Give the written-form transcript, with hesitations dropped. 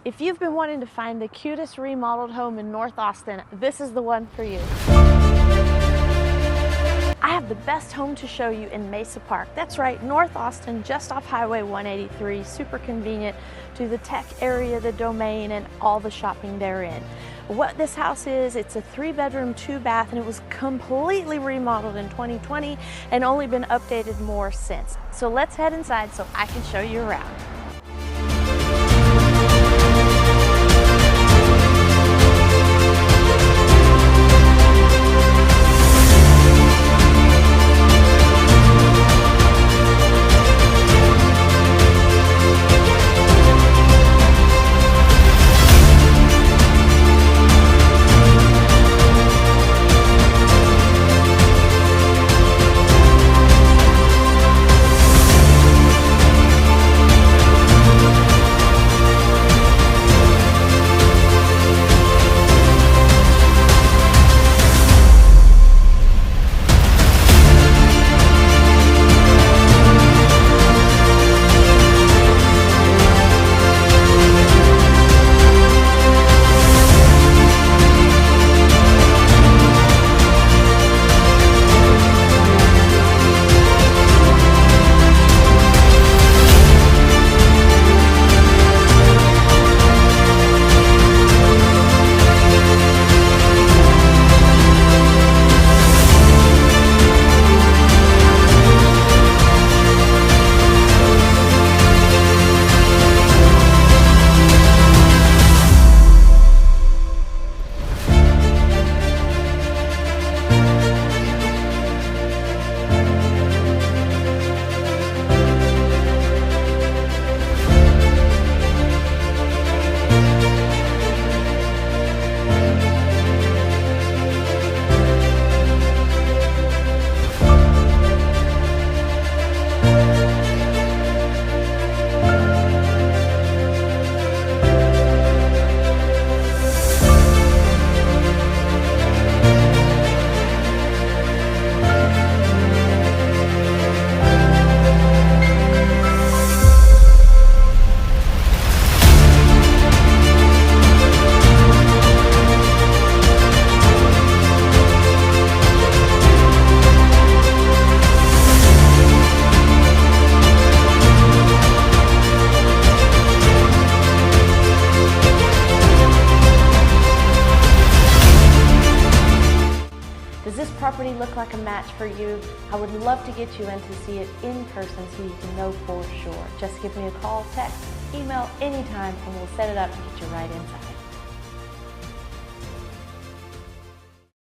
If you've been wanting to find the cutest remodeled home in North Austin, this is the one for you. I have the best home to show you in Mesa Park. That's right, North Austin, just off Highway 183, super convenient to the tech area, the domain, and all the shopping therein. What this house is, it's a 3-bedroom, 2-bath, and it was completely remodeled in 2020 and only been updated more since. So let's head inside so I can show you around. Does this property look like a match for you? I would love to get you in to see it in person so you can know for sure. Just give me a call, text, email anytime, and we'll set it up to get you right inside.